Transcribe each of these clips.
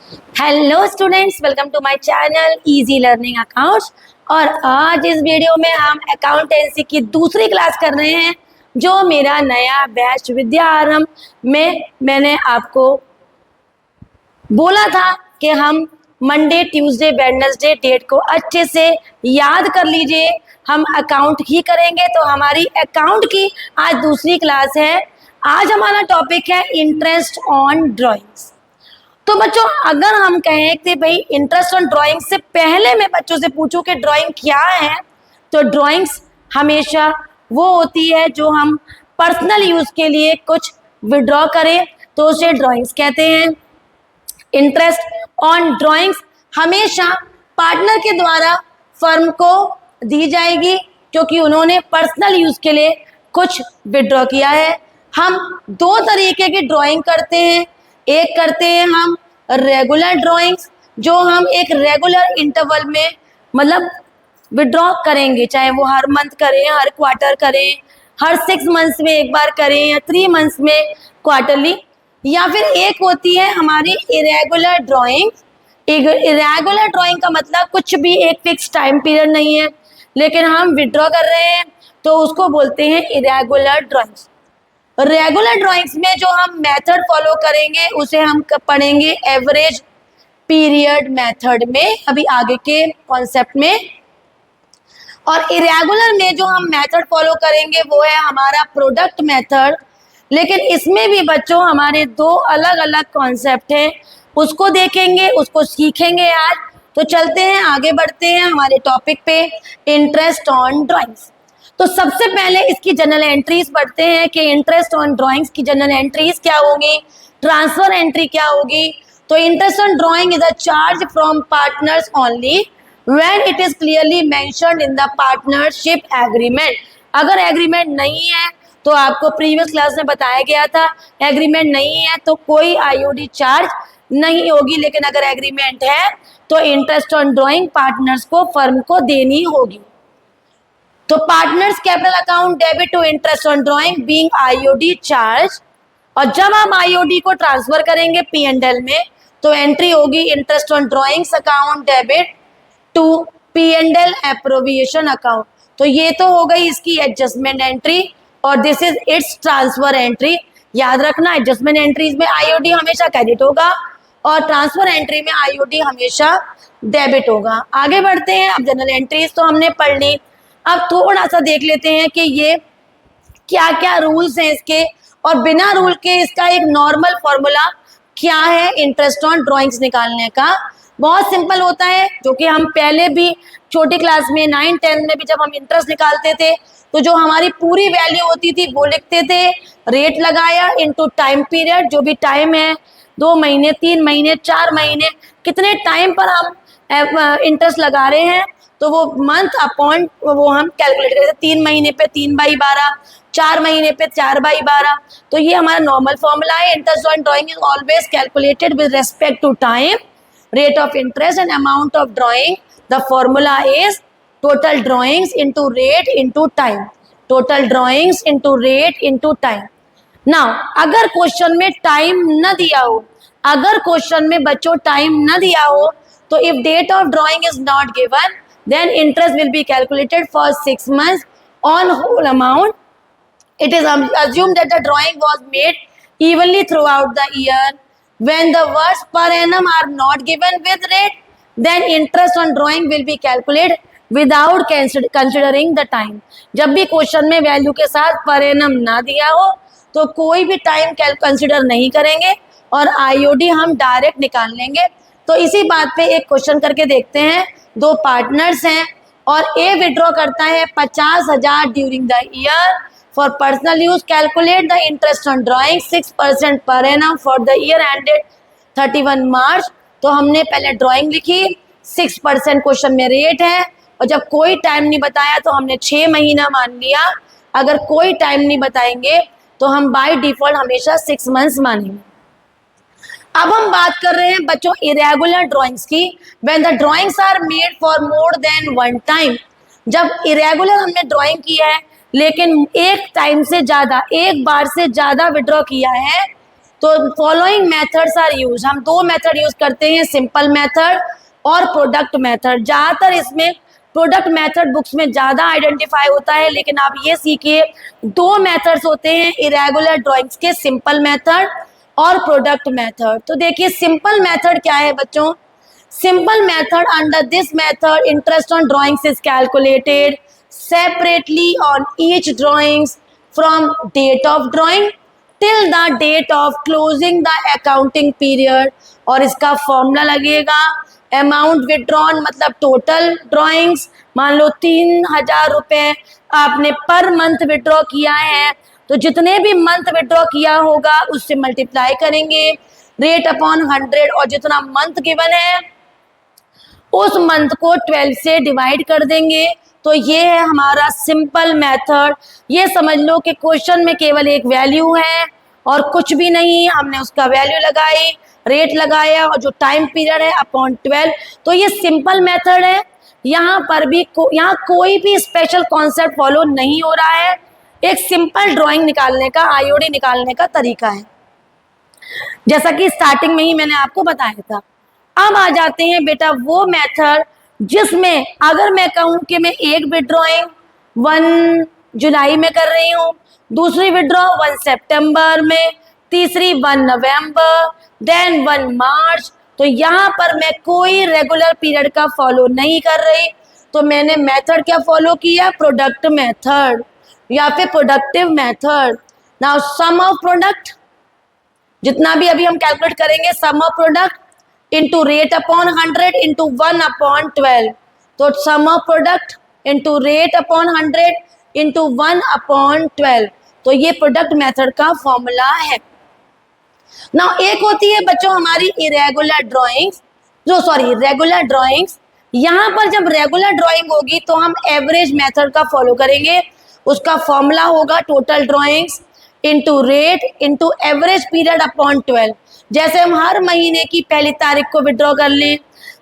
Hello students, welcome to my channel easy learning accounts. और आज इस वीडियो में हम अकाउंटेंसी की दूसरी क्लास कर रहे हैं, जो मेरा नया बैच विद्या आरंभ में मैंने आपको बोला था कि हम मंडे ट्यूसडे वेडनेसडे डेट को अच्छे से याद कर लीजिए। हम अकाउंट ही करेंगे, तो हमारी अकाउंट की आज दूसरी क्लास है। आज हमारा टॉपिक है इंटरेस्ट ऑन ड्राइंग्स। तो बच्चों, अगर हम कहें कि भाई इंटरेस्ट ऑन ड्राइंग से पहले मैं बच्चों से पूछूं कि ड्राइंग क्या है, तो ड्राइंग्स हमेशा वो होती है जो हम पर्सनल यूज के लिए कुछ विड्रॉ करें, तो उसे ड्राइंग्स कहते हैं। इंटरेस्ट ऑन ड्राइंग्स हमेशा पार्टनर के द्वारा फर्म को दी जाएगी, क्योंकि उन्होंने पर्सनल यूज के लिए कुछ विड्रॉ किया है। हम दो तरीके की ड्राइंग करते हैं। एक करते हैं हम रेगुलर ड्राइंग्स, जो हम एक रेगुलर इंटरवल में मतलब विड्रॉ करेंगे, चाहे वो हर मंथ करें, हर क्वार्टर करें, हर 6 मंथ्स में एक बार करें या 3 मंथ्स में क्वार्टरली। या फिर एक होती है हमारी इरेगुलर ड्राइंग। इरेगुलर ड्राइंग का मतलब कुछ भी एक फिक्स टाइम पीरियड नहीं है, लेकिन हम विड्रॉ कर रहे हैं, तो उसको बोलते हैं इरेगुलर ड्राइंग्स। रेगुलर ड्राइंग्स में जो हम मेथड फॉलो करेंगे उसे हम पढ़ेंगे एवरेज पीरियड मेथड में, अभी आगे के कॉन्सेप्ट में। और इरेगुलर में जो हम मेथड फॉलो करेंगे वो है हमारा प्रोडक्ट मेथड। लेकिन इसमें भी बच्चों हमारे दो अलग अलग कॉन्सेप्ट हैं, उसको देखेंगे, उसको सीखेंगे आज। तो चलते हैं, आगे बढ़ते हैं हमारे टॉपिक पे, इंटरेस्ट ऑन ड्राइंग्स। तो सबसे पहले इसकी जनरल एंट्रीज पढ़ते हैं कि इंटरेस्ट ऑन ड्राइंग्स की जनरल एंट्रीज क्या होंगी, ट्रांसफर एंट्री क्या होगी। तो interest on drawing is a charge from partners only when it is clearly mentioned in the partnership agreement. अगर एग्रीमेंट नहीं है, तो आपको प्रीवियस क्लास में बताया गया था, एग्रीमेंट नहीं है तो कोई आईओडी चार्ज नहीं होगी। लेकिन अगर एग्रीमेंट है तो इंटरेस्ट ऑन ड्राइंग पार्टनर्स को, फर्म को देनी होगी। तो partners capital account debit to interest on drawing being IOD charge. और जब हम आईओडी को ट्रांसफर करेंगे P&L में, तो एंट्री होगी interest on drawings account debit to P&L appropriation account. तो ये तो हो गई इसकी एडजस्टमेंट एंट्री, और this is its transfer entry. याद रखना, एडजस्टमेंट एंट्रीज में आईओडी हमेशा क्रेडिट होगा और ट्रांसफर एंट्री में आईओडी हमेशा डेबिट होगा। आगे बढ़ते हैं। अब जनरल एंट्रीज तो हमने पढ़ ली, अब थोड़ा सा देख लेते हैं कि ये क्या क्या रूल्स हैं इसके, और बिना रूल के इसका एक नॉर्मल फॉर्मूला क्या है इंटरेस्ट ऑन ड्राइंग्स निकालने का। बहुत सिंपल होता है, जो कि हम पहले भी छोटी क्लास में 9 10 में भी जब हम इंटरेस्ट निकालते थे, तो जो हमारी पूरी वैल्यू होती थी वो लिखते थे, रेट लगाया इनटू टाइम पीरियड, जो भी टाइम है 2 महीने 3 महीने 4 महीने, कितने टाइम पर हम इंटरेस्ट लगा रहे हैं, तो वो मंथ अपॉन वो हम कैलकुलेट करते हैं। 3 महीने पे 3/12, 4 महीने पे 4/12। तो ये हमारा नॉर्मल फॉर्मूला है। Interest on drawing is always calculated with respect to time, rate of interest and amount of drawing. The formula is total drawings into rate into time, total drawings into rate into time. Now अगर question में time न दिया हो, अगर question में बच्चों time न दिया हो, तो if date of drawing is not given, then interest will be calculated for 6 months on whole amount. It is assumed that the drawing was made evenly throughout the year. When the words per annum are not given with rate, then interest on drawing will be calculated without considering the time. जब भी question में value के साथ per annum ना दिया हो, तो कोई भी टाइम कंसिडर नहीं करेंगे और आईओडी हम डायरेक्ट निकाल लेंगे। तो इसी बात पे एक क्वेश्चन करके देखते हैं। दो पार्टनर्स हैं और ए विड्रॉ करता है 50,000 during the year for personal use. Calculate the interest on drawing 6% per annum for the year ended 31 मार्च। तो हमने पहले ड्राइंग लिखी, 6% क्वेश्चन में रेट है, और जब कोई टाइम नहीं बताया तो हमने 6 महीना मान लिया। अगर कोई टाइम नहीं बताएंगे तो हम बाय डिफॉल्ट हमेशा 6 मंथ्स मानेंगे। अब हम बात कर रहे हैं बच्चों इरेगुलर ड्राइंग्स की। When the drawings are made for more than one time, जब इरेगुलर हमने ड्राइंग किया है लेकिन एक टाइम से ज़्यादा, एक बार से ज़्यादा विड्रॉ किया है, तो फॉलोइंग मेथड्स आर यूज, हम दो मेथड यूज करते हैं, सिंपल मेथड और प्रोडक्ट मेथड। ज़्यादातर इसमें प्रोडक्ट मेथड बुक्स में ज़्यादा आइडेंटिफाई होता है, लेकिन आप ये सीखिए दो मेथड्स होते हैं इरेगुलर ड्राइंग्स के, सिंपल मेथड और प्रोडक्ट मेथड। तो देखिए सिंपल मेथड क्या है बच्चों, simple method, under this method interest on drawings is calculated separately on each drawings from date of drawing till the date of closing the accounting period. और इसका formula लगेगा amount withdrawn मतलब total drawings, मान लो 3000 रुपये आपने per month withdraw किया है, तो जितने भी मंथ विड्रॉ किया होगा उससे मल्टीप्लाई करेंगे रेट अपॉन 100, और जितना मंथ गिवन है उस मंथ को 12 से डिवाइड कर देंगे। तो ये है हमारा सिंपल मेथड। ये समझ लो कि क्वेश्चन में केवल एक वैल्यू है और कुछ भी नहीं, हमने उसका वैल्यू लगाई, रेट लगाया और जो टाइम पीरियड है अपॉन 12। तो ये सिंपल मेथड है। यहाँ पर भी यहाँ कोई भी स्पेशल कॉन्सेप्ट फॉलो नहीं हो रहा है, एक सिंपल ड्राइंग निकालने का, आईओडी निकालने का तरीका है, जैसा कि स्टार्टिंग में ही मैंने आपको बताया था। अब आ जाते हैं बेटा वो मेथड जिसमें अगर मैं कहूँ कि मैं एक विड्रॉइंग 1 जुलाई में कर रही हूँ, दूसरी विड्रॉ 1 सितंबर में, तीसरी 1 नवंबर, देन 1 मार्च। तो यहाँ पर मैं कोई रेगुलर पीरियड का फॉलो नहीं कर रही, तो मैंने मेथड क्या फॉलो किया, प्रोडक्ट मेथड या फिर productive method. Now sum of product, जितना भी अभी हम कैलकुलेट करेंगे, sum of product into rate upon 100 into 1 upon 12। तो sum of product into rate upon 100 into 1 upon 12। तो ये प्रोडक्ट मेथड का फॉर्मूला है। ना एक होती है बच्चों हमारी इरेगुलर ड्राइंग्स, रेगुलर ड्राइंग्स। यहाँ पर जब रेगुलर ड्राइंग होगी तो हम एवरेज मेथड का फॉलो करेंगे। उसका फॉर्मूला होगा total drawings into rate into average period upon 12। जैसे हम हर महीने की पहली तारीख को विड्रॉ कर लें,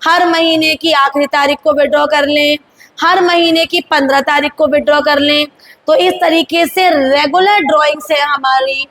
हर महीने की आखिरी तारीख को विड्रॉ कर लें, हर महीने की 15 तारीख को विड्रॉ कर लें। तो इस तरीके से रेगुलर ड्राइंग्स है हमारी।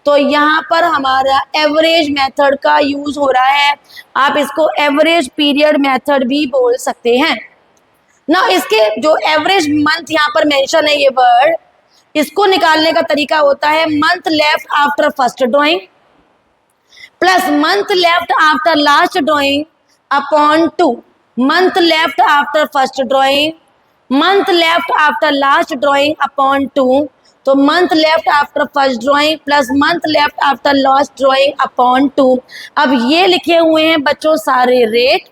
तो यहाँ पर हमारा एवरेज मेथड का यूज हो रहा है, आप इसको एवरेज पीरियड मेथड भी बोल सकते हैं ना। इसके जो एवरेज मंथ यहाँ पर मेंशन है ये वर्ड, इसको निकालने का तरीका होता है month left after first drawing plus month left after last drawing upon 2। Month left after first drawing, month left after last drawing upon 2। तो month left after first drawing plus month left after last drawing upon 2। अब ये लिखे हुए हैं बच्चों सारे rate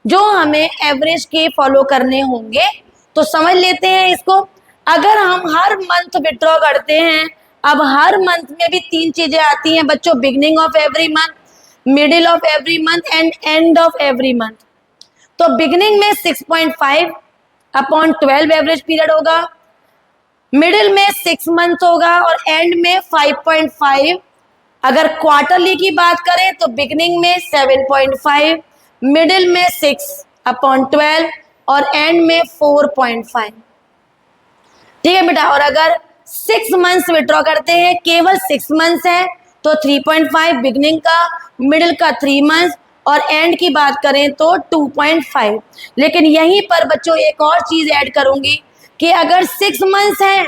जो हमें एवरेज के फॉलो करने होंगे। तो समझ लेते हैं इसको। अगर हम हर मंथ विड्रॉ करते हैं, अब हर मंथ में भी 3 चीजें आती हैं बच्चों, beginning of every month, middle of every month and end of every month. तो बिगनिंग में 6.5 अपॉन 12 एवरेज पीरियड होगा, मिडिल में 6 मंथ होगा और एंड में 5.5। अगर क्वार्टरली की बात करें तो बिगनिंग में 7.5, मिडिल में 6 अपॉन 12 और एंड में 4.5। ठीक है बेटा। और अगर 6 मंथ्स विड्रॉ करते हैं, केवल 6 मंथ्स है, तो 3.5 बिगनिंग का, मिडिल का 3 मंथ्स और एंड की बात करें तो 2.5। लेकिन यहीं पर बच्चों एक और चीज ऐड करूंगी कि अगर 6 मंथ्स हैं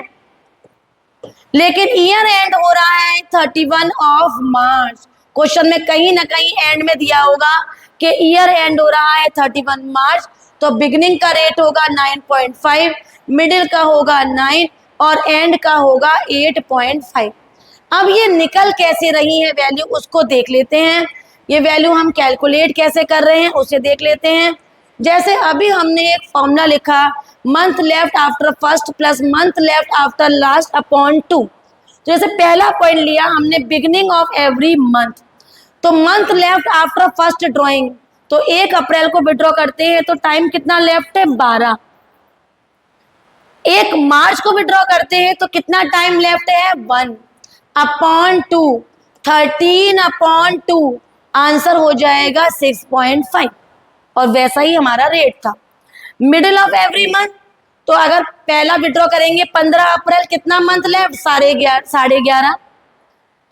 लेकिन ईयर एंड हो रहा है 31 ऑफ मार्च, क्वेश्चन में कहीं ना कहीं एंड में दिया होगा कि ईयर एंड हो रहा है 31 मार्च, तो बिगनिंग का रेट होगा 9.5, मिडिल का होगा 9 और एंड का होगा 8.5। अब ये निकल कैसे रही है वैल्यू उसको देख लेते हैं। ये वैल्यू हम कैलकुलेट कैसे कर रहे हैं उसे देख लेते हैं। जैसे अभी हमने एक फॉर्मूला लिखा, month left after first plus month left after last upon 2। तो जैसे पहला पॉइंट लिया हमने बिगनिंग ऑफ एवरी मंथ, तो month left after first drawing, तो 1 अप्रैल को विड्रॉ करते हैं तो टाइम कितना लेफ्ट है 12। 1 मार्च को विड्रॉ करते हैं तो कितना टाइम लेफ्ट है 1 अपॉन 2, 13 अपॉन 2, आंसर हो जाएगा 6.5। और वैसा ही हमारा रेट था। मिडिल ऑफ एवरी मंथ, तो अगर पहला विड्रॉ करेंगे 15 अप्रैल, कितना month left 11.5,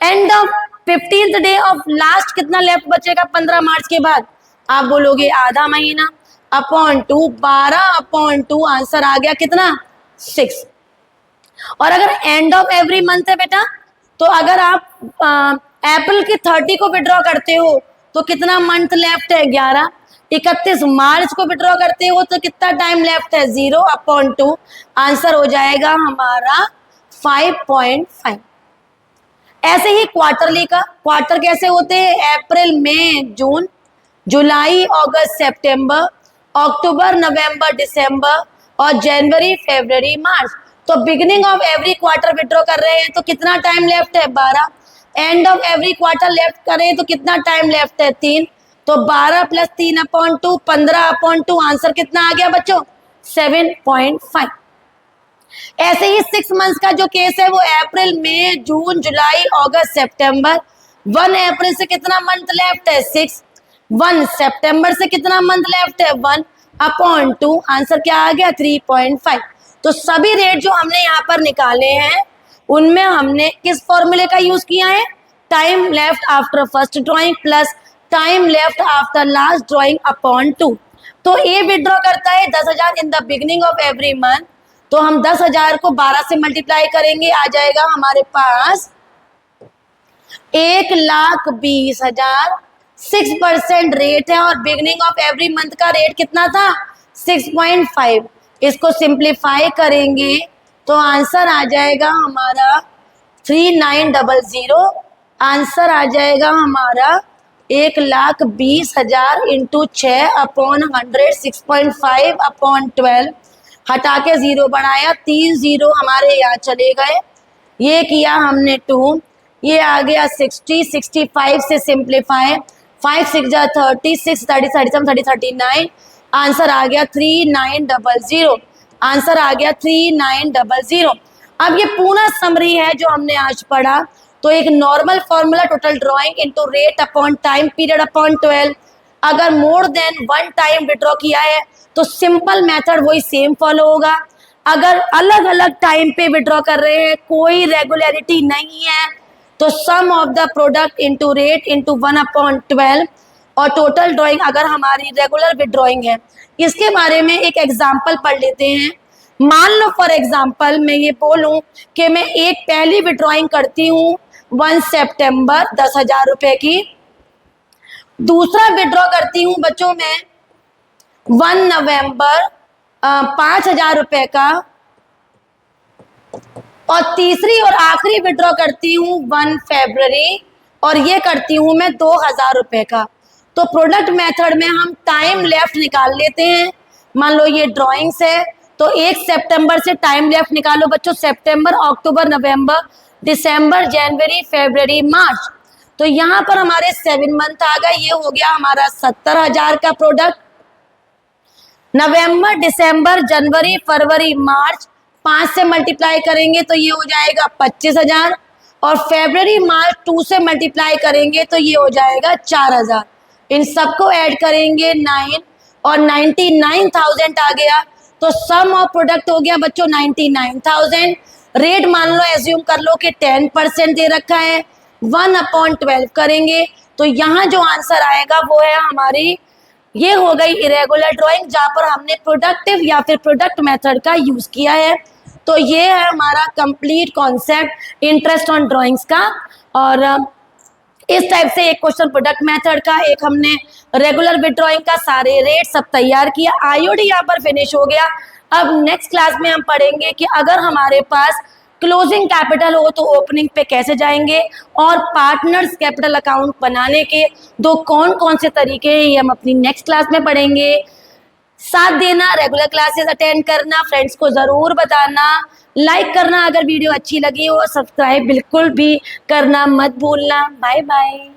end of 15th day of last कितना लेफ्ट बचेगा 15 मार्च के बाद? आप बोलोगे आधा महीना अपॉन 2, 12/2 आंसर आ गया कितना 6। और अगर एंड ऑफ एवरी मंथ है बेटा, तो अगर आप अप्रैल की 30 को विड्रॉ करते हो तो कितना मंथ लेफ्ट है 11। 31 मार्च को विड्रॉ करते हो तो कितना टाइम लेफ्ट है 0/2। आंसर हो जाएगा हमारा 5.5। ऐसे ही क्वार्टरली का, क्वार्टर कैसे होते हैं? अप्रैल, मई, जून, जुलाई, अगस्त, सितंबर, अक्टूबर, नवंबर, दिसंबर और जनवरी, फरवरी, मार्च। तो beginning of every quarter withdraw कर रहे हैं तो कितना टाइम लेफ्ट है 12। End of every quarter left करें तो कितना टाइम लेफ्ट है 3। तो 12 + 3/2 15/2 आंसर कितना आ गया बच्चों 7.5। ऐसे ही 6 मंथ्स का जो केस है वो अप्रैल, मई, जून, जुलाई, अगस्त, सितंबर। 1 अप्रैल से कितना मंथ लेफ्ट है 6। 1 सितंबर से कितना मंथ लेफ्ट है 1/2। आंसर क्या आ गया 3.5। तो सभी रेट जो हमने यहाँ पर निकाले हैं उनमें हमने किस फॉर्मूले का यूज किया है? Time left after first drawing plus time left after last drawing upon 2। तो ए विड्रॉ करता है 10,000 in the beginning of every month, तो हम 10,000 को 12 से मल्टीप्लाई करेंगे, आ जाएगा हमारे पास 1,20,000। 6% रेट है और बिगिनिंग ऑफ एवरी मंथ का रेट कितना था 6.5। इसको सिंप्लीफाई करेंगे तो आंसर आ जाएगा हमारा 3900। आंसर आ जाएगा हमारा 1,20,000 इंटू 6/100 6.5/12। हटा के 0 बनाया, 3 0 हमारे यहाँ चले गए। ये किया हमने 2, ये आ गया 60, 65 से सिंप्लीफाई, 5 6 जा 30, 6 30 37 30 39। आंसर आ गया 3900। आंसर आ गया 3900। अब ये पूरा समरी है जो हमने आज पढ़ा। तो एक normal formula total drawing into rate upon time period upon 12। अगर मोर देन 1 टाइम विड्रॉ किया है तो सिंपल मेथड वही सेम फॉलो होगा। अगर अलग अलग टाइम पे विड्रॉ कर रहे हैं, कोई रेगुलरिटी नहीं है, तो sum of the product into rate into 1/12 और टोटल ड्राइंग अगर हमारी रेगुलर विड्रॉइंग है। इसके बारे में एक एग्जांपल पढ़ लेते हैं। मान लो फॉर एग्जांपल मैं ये बोलूं कि मैं एक पहली विड्रॉइंग करती हूँ 1 सितंबर 10,000 रुपए की, दूसरा विड्रॉ करती हूँ बच्चों में 1 नवंबर 5,000 रुपए का, और तीसरी और आखिरी विड्रॉ करती हूँ 1 फरवरी और ये करती हूँ मैं 2,000 रुपए का। तो प्रोडक्ट मेथड में हम टाइम लेफ्ट निकाल लेते हैं। मान लो ये ड्राइंग्स है तो 1 सितंबर से टाइम लेफ्ट निकालो बच्चों, सितंबर, अक्टूबर, नवंबर, दिसंबर, जनवरी, फरवरी, मार्च। तो यहाँ पर हमारे 7 मंथ आ गए। ये हो गया हमारा 70,000 का प्रोडक्ट। नवंबर, दिसंबर, जनवरी, फरवरी, मार्च 5 से मल्टीप्लाई करेंगे तो ये हो जाएगा 25,000 और फरवरी, मार्च 2 से मल्टीप्लाई करेंगे तो ये हो जाएगा 4,000। इन सबको ऐड करेंगे 9 और 99,000 आ गया। तो सम ऑफ प्रोडक्ट हो गया बच्चों 99,000। रेट मान लो एज्यूम कर लो कि 10% दे रखा है, 1/12 करेंगे तो यहाँ जो आंसर आएगा वो है हमारी, ये हो गई इरेगुलर ड्राइंग जहाँ पर हमने प्रोडक्टिव या फिर प्रोडक्ट मेथड का यूज किया है। तो ये है हमारा complete concept interest on drawings का। और इस टाइप से एक क्वेश्चन प्रोडक्ट मेथड का, एक हमने रेगुलर विड्रॉइंग का, सारे रेट सब तैयार किया। आईओडी यहाँ पर फिनिश हो गया। अब नेक्स्ट क्लास में हम पढ़ेंगे कि अगर हमारे पास क्लोजिंग कैपिटल हो तो ओपनिंग पे कैसे जाएंगे, और पार्टनर्स कैपिटल अकाउंट बनाने के दो कौन कौन से तरीके हैं ये हम अपनी नेक्स्ट क्लास में पढ़ेंगे। साथ देना, रेगुलर क्लासेस अटेंड करना, फ्रेंड्स को ज़रूर बताना, लाइक करना अगर वीडियो अच्छी लगी हो, सब्सक्राइब बिल्कुल भी करना मत भूलना। Bye bye.